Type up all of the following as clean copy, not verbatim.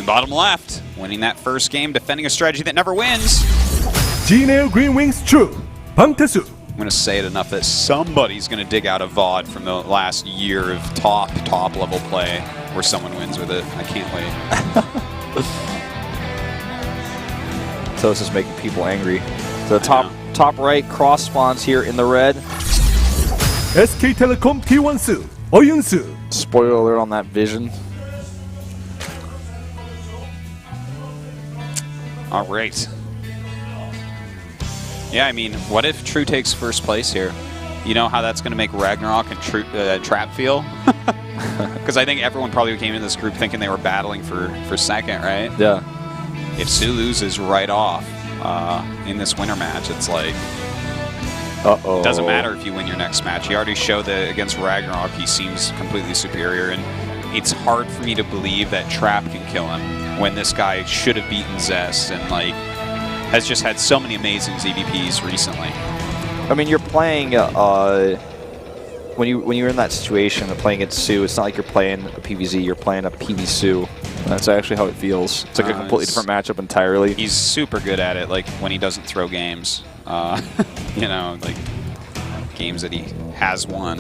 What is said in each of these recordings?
the bottom left, winning that first game, defending a strategy that never wins. G-Nail Green Wings True, Pangtesu. I'm going to say it enough that somebody's going to dig out a VOD from the last year of top level play where someone wins with it. I can't wait. So this is making people angry. So the top right cross spawns here in the red. SK Telecom T1su, Oyunsu. Spoiler alert on that vision. All right. Yeah, I mean, what if True takes first place here? You know how that's going to make Ragnarok and Trap feel? Because I think everyone probably came into this group thinking they were battling for second, right? Yeah. If Su loses right off in this winter match, it's like, uh-oh. Doesn't matter if you win your next match. He already showed that against Ragnarok he seems completely superior, and it's hard for me to believe that Trap can kill him when this guy should have beaten Zest and like has just had so many amazing ZVPs recently. I mean, you're playing when you're in that situation of playing against Su, it's not like you're playing a PvZ, you're playing a PvSu. That's actually how it feels. It's like a completely different matchup entirely. He's super good at it, like when he doesn't throw games. You know, like games that he has won.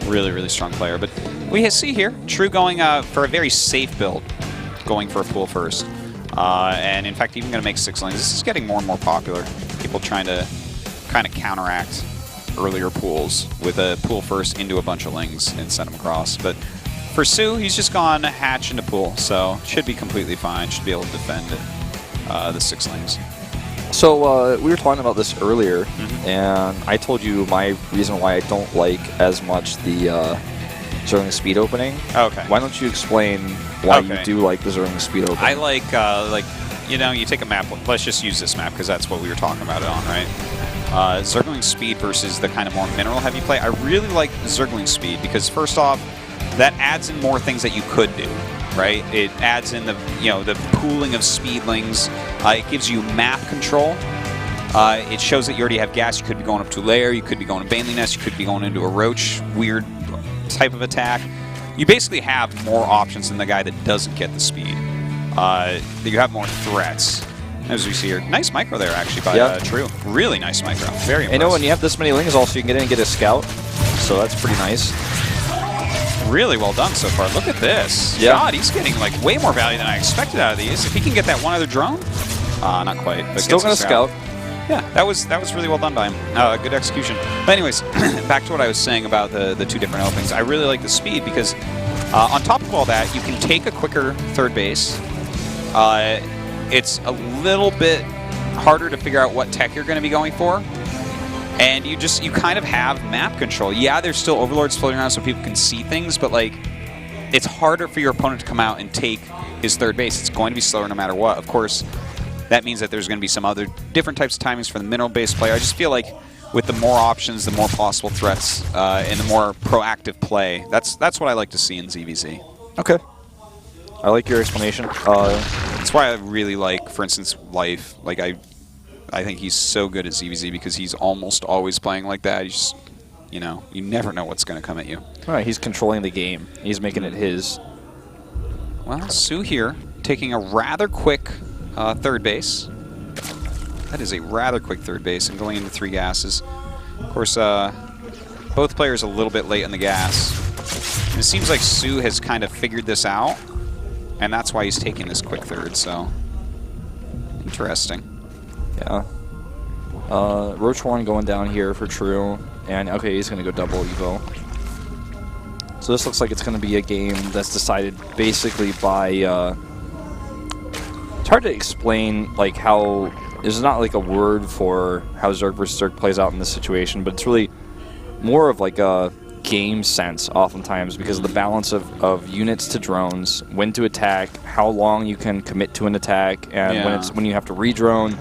Really, really strong player. But we see here, True going for a very safe build, going for a pool first. And in fact, even going to make 6 lanes. This is getting more and more popular. People trying to kind of counteract earlier pools with a pool first into a bunch of lings and send them across. But for Su, he's just gone hatch into pool, so should be completely fine. Should be able to defend the 6 lanes. So we were talking about this earlier, and I told you my reason why I don't like as much the Zerling speed opening. Okay. Why don't you explain why you do like the Zerling speed opening? I like, you know, you take a map. Let's just use this map because that's what we were talking about it on, right? Zergling speed versus the kind of more mineral-heavy play. I really like Zergling speed because first off, that adds in more things that you could do. Right, it adds in the the pooling of speedlings. It gives you map control. It shows that you already have gas. You could be going up to Lair. You could be going to Baneliness. You could be going into a Roach weird type of attack. You basically have more options than the guy that doesn't get the speed. You have more threats, as we see here. Nice micro there actually by True. Really nice micro. Very impressive. You know, when you have this many lings, also you can get in and get a scout. So that's pretty nice. Really well done so far. Look at this. Yeah. God, he's getting like way more value than I expected out of these. If he can get that one other drone, not quite. But still gonna scout. Yeah, that was really well done by him. Good execution. But anyways, back to what I was saying about the 2 different openings. I really like the speed because on top of all that, you can take a quicker third base. It's a little bit harder to figure out what tech you're going to be going for. And you kind of have map control. Yeah, there's still overlords floating around so people can see things, but like, it's harder for your opponent to come out and take his third base. It's going to be slower no matter what. Of course, that means that there's going to be some other different types of timings for the mineral-based player. I just feel like with the more options, the more possible threats, and the more proactive play, that's what I like to see in ZVZ. Okay. I like your explanation. That's why I really like, for instance, Life. Like I think he's so good at ZVZ because he's almost always playing like that. He's just, you never know what's going to come at you. All right, he's controlling the game. He's making it his. Well, Su here taking a rather quick third base. That is a rather quick third base and going into 3 gases. Of course, both players a little bit late on the gas. And it seems like Su has kind of figured this out, and that's why he's taking this quick third, so interesting. Yeah. Roach 1 going down here for True. And okay, he's going to go double Evo. So this looks like it's going to be a game that's decided basically by... it's hard to explain like how... There's not like a word for how Zerg versus Zerg plays out in this situation, but it's really more of like a game sense oftentimes because of the balance of units to drones, when to attack, how long you can commit to an attack, and when you have to re-drone.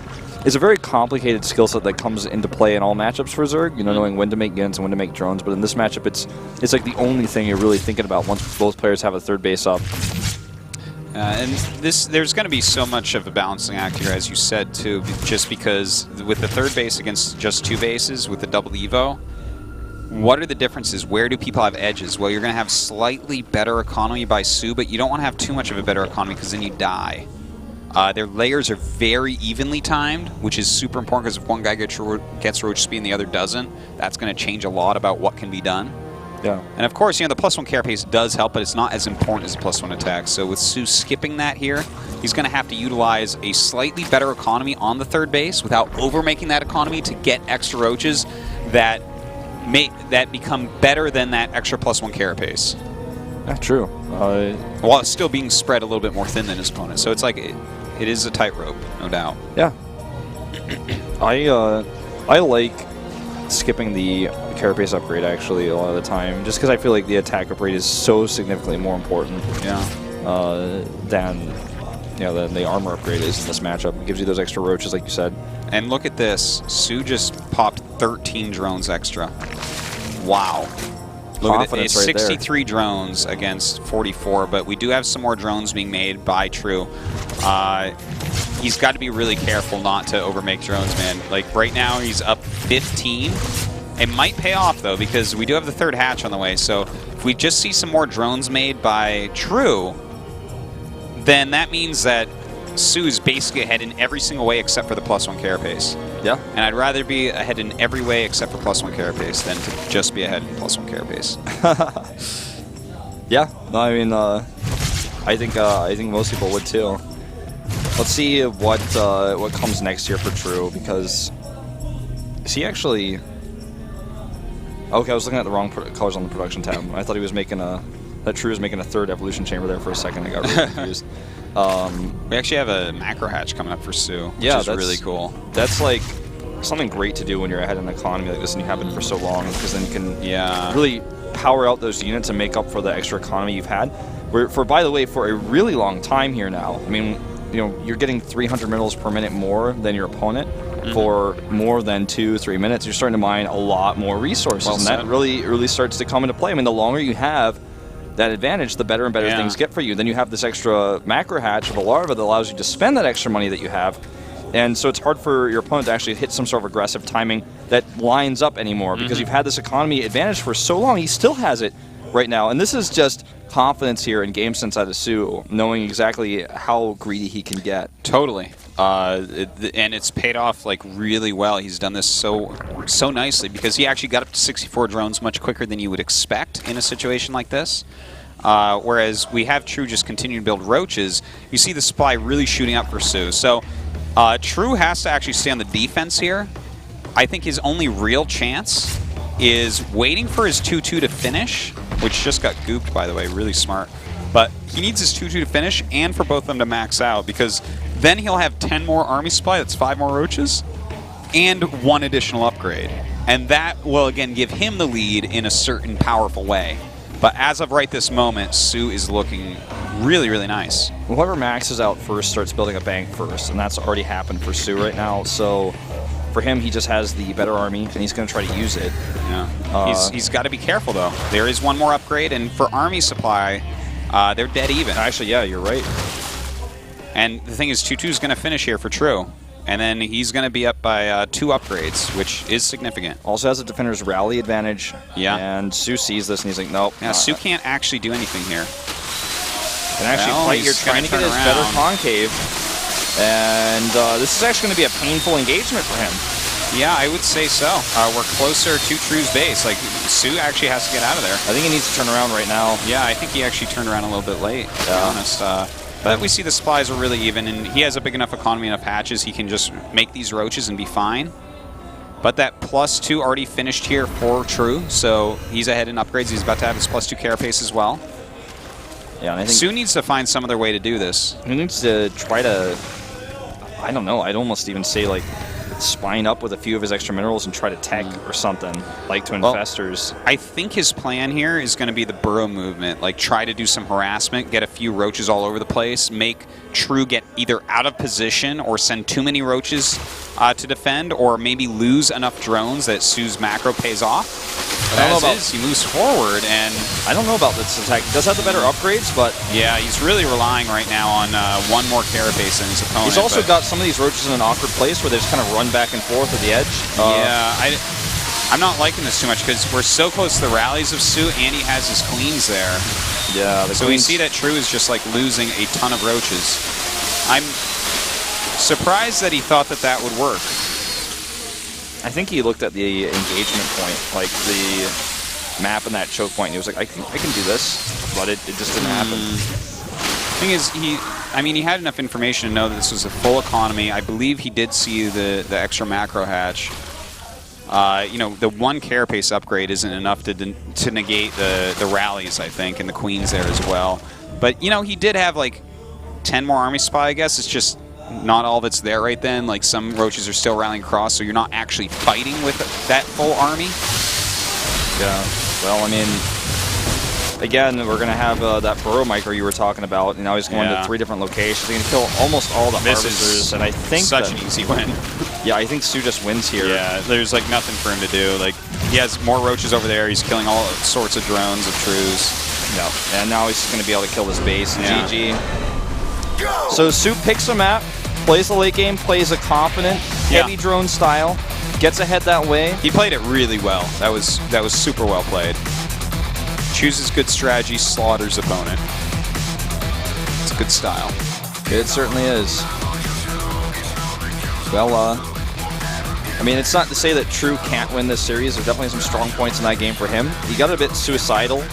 It's a very complicated skill set that comes into play in all matchups for Zerg, knowing when to make units and when to make drones. But in this matchup, it's like the only thing you're really thinking about once both players have a third base up. And there's going to be so much of a balancing act here, as you said, too, just because with the third base against just 2 bases with the double Evo, what are the differences? Where do people have edges? Well, you're going to have slightly better economy by Su, but you don't want to have too much of a better economy because then you die. Their layers are very evenly timed, which is super important because if one guy gets roach speed and the other doesn't, that's going to change a lot about what can be done. Yeah. And of course, the +1 carapace does help, but it's not as important as a +1 attack. So with Su skipping that here, he's going to have to utilize a slightly better economy on the third base without over-making that economy to get extra roaches that become better than that extra +1 carapace. Yeah, true. While it's still being spread a little bit more thin than his opponent. So it's like it is a tightrope, no doubt. Yeah. I like skipping the carapace upgrade actually a lot of the time, just because I feel like the attack upgrade is so significantly more important. Yeah. Than the armor upgrade is in this matchup. It gives you those extra roaches, like you said. And look at this. Su just popped 13 drones extra. Wow. Look at it. It's right 63 drones against 44, but we do have some more drones being made by True. He's got to be really careful not to overmake drones, man. Like, right now, he's up 15. It might pay off, though, because we do have the third hatch on the way. So if we just see some more drones made by True, then that means that Su is basically ahead in every single way except for the +1 carapace. Yeah. And I'd rather be ahead in every way except for +1 carapace than to just be ahead in +1 carapace. Yeah. No, I mean, I think most people would too. Let's see what comes next here for True, because is he actually? Okay, I was looking at the wrong colors on the production tab. I thought he was making that True was making a third evolution chamber there for a second. I got really confused. We actually have a macro hatch coming up for Su, which is really cool. That's like something great to do when you're ahead in an economy like this and you have it for so long, because then you can really power out those units and make up for the extra economy you've had. By the way, for a really long time here now. I mean, you're getting 300 minerals per minute more than your opponent for more than 2-3 minutes. You're starting to mine a lot more resources, and that really starts to come into play. I mean, the longer you have that advantage, the better and better things get for you. Then you have this extra macro hatch of a larva that allows you to spend that extra money that you have. And so it's hard for your opponent to actually hit some sort of aggressive timing that lines up anymore, because you've had this economy advantage for so long. He still has it right now. And this is just confidence here in game sense out of Su, knowing exactly how greedy he can get. Totally. And it's paid off like really well. He's done this so nicely, because he actually got up to 64 drones much quicker than you would expect in a situation like this. Whereas we have True just continue to build roaches. You see the supply really shooting up for Su. So True has to actually stay on the defense here. I think his only real chance is waiting for his 2-2 to finish, which just got gooped, by the way, really smart. But he needs his 2-2 to finish and for both of them to max out, because then he'll have 10 more army supply, that's 5 more roaches, and 1 additional upgrade. And that will, again, give him the lead in a certain powerful way. But as of right this moment, Su is looking really, really nice. Whoever maxes out first starts building a bank first, and that's already happened for Su right now. So for him, he just has the better army, and he's going to try to use it. Yeah. He's got to be careful, though. There is 1 more upgrade, and for army supply, they're dead even. Actually, yeah, you're right. And the thing is, 2-2 is going to finish here for True. And then he's going to be up by 2 upgrades, which is significant. Also has a defender's rally advantage. Yeah. And Su sees this, and he's like, nope. Yeah, Su can't actually do anything here. And actually fight here, trying to get his better concave. And this is actually going to be a painful engagement for him. Yeah, I would say so. We're closer to True's base. Like, Su actually has to get out of there. I think he needs to turn around right now. Yeah, I think he actually turned around a little bit late, to be honest. But we see the supplies are really even, and he has a big enough economy, enough hatches, he can just make these roaches and be fine. But that +2 already finished here for True, so he's ahead in upgrades. He's about to have his +2 carapace as well. Yeah, and I think Su needs to find some other way to do this. He needs to try to, I don't know, I'd almost even say like spine up with a few of his extra minerals and try to tech or something, like to infestors. I think his plan here is going to be the burrow movement, like try to do some harassment, get a few roaches all over the place, make True get either out of position or send too many roaches to defend, or maybe lose enough drones that Su's macro pays off. He moves forward, and I don't know about this attack. He does have the better upgrades, but yeah, he's really relying right now on 1 more carapace than his opponent. He's also got some of these roaches in an awkward place where they just kind of run back and forth at the edge. Yeah, I'm not liking this too much because we're so close to the rallies of Su, and he has his queens there. Yeah, so we see that True is just like losing a ton of roaches. I'm surprised that he thought that that would work. I think he looked at the engagement point, like the map and that choke point, and he was like, I can do this, but it just didn't happen. Thing is, he had enough information to know that this was a full economy. I believe he did see the extra macro hatch. You know, the one carapace upgrade isn't enough to negate the rallies, I think, and the queens there as well. But, you know, he did have, like, 10 more army spy, I guess. It's just not all that's there right then. Like, some roaches are still rallying across, so you're not actually fighting with that full army. Yeah. Well, I mean, again, we're going to have that burrow micro you were talking about. You know, he's going to 3 different locations. He's going to kill almost all the harvesters, and I think such an easy win. Yeah, I think Su just wins here. Yeah, there's like nothing for him to do. Like, he has more roaches over there. He's killing all sorts of drones of Trues. Yeah, and now he's just going to be able to kill this base. GG. So Su picks a map, plays the late game, plays a confident, heavy drone style, gets ahead that way. He played it really well. That was super well played. Chooses good strategy, slaughters opponent. It's a good style. It certainly is. Well, I mean, it's not to say that True can't win this series. There's definitely some strong points in that game for him. He got a bit suicidal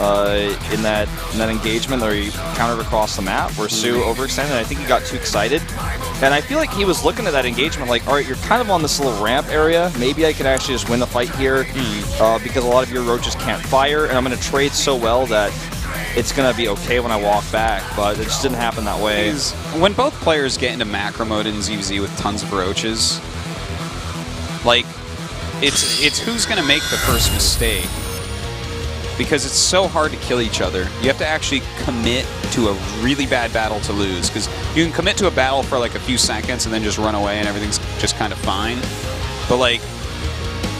in that engagement where he countered across the map, where Su overextended. I think he got too excited. And I feel like he was looking at that engagement like, all right, you're kind of on this little ramp area. Maybe I could actually just win the fight here because a lot of your roaches can't fire, and I'm going to trade so well that it's going to be okay when I walk back, but it just didn't happen that way. When both players get into macro mode in ZVZ with tons of roaches, like, it's who's going to make the first mistake. Because it's so hard to kill each other. You have to actually commit to a really bad battle to lose. Because you can commit to a battle for like a few seconds and then just run away and everything's just kind of fine. But like,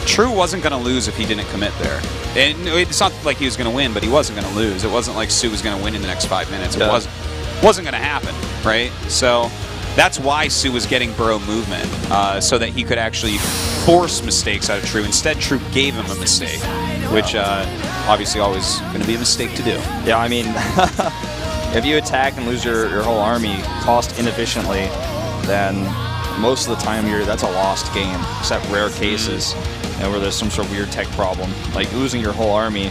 True wasn't going to lose if he didn't commit there. And it's not like he was going to win, but he wasn't going to lose. It wasn't like Su was going to win in the next 5 minutes. It wasn't going to happen, right? So that's why Su was getting burrow movement, so that he could actually force mistakes out of True. Instead, True gave him a mistake, which obviously always going to be a mistake to do. Yeah, I mean, if you attack and lose your whole army cost inefficiently, then most of the time that's a lost game, except rare cases where there's some sort of weird tech problem. Like losing your whole army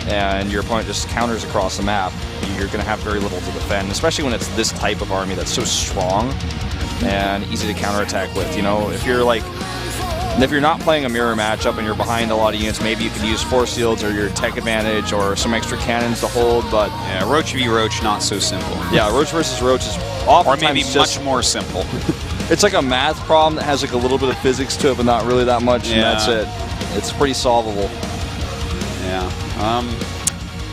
and your opponent just counters across the map, you're going to have very little to defend, especially when it's this type of army that's so strong and easy to counterattack with. You know, if you're not playing a mirror matchup and you're behind a lot of units, maybe you could use force shields or your tech advantage or some extra cannons to hold, but yeah, Roach v. Roach, not so simple. Yeah, Roach versus Roach is oftentimes or maybe much more simple. It's like a math problem that has like a little bit of physics to it, but not really that much, and that's it. It's pretty solvable. Yeah.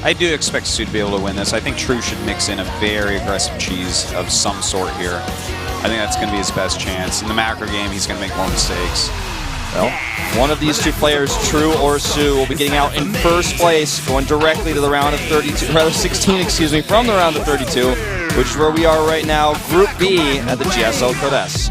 I do expect Su to be able to win this. I think True should mix in a very aggressive cheese of some sort here. I think that's going to be his best chance. In the macro game, he's going to make more mistakes. Well, one of these two players, True or Su, will be getting out in first place, going directly to the round of 16, excuse me, from the round of 32, which is where we are right now, Group B at the GSL Code S.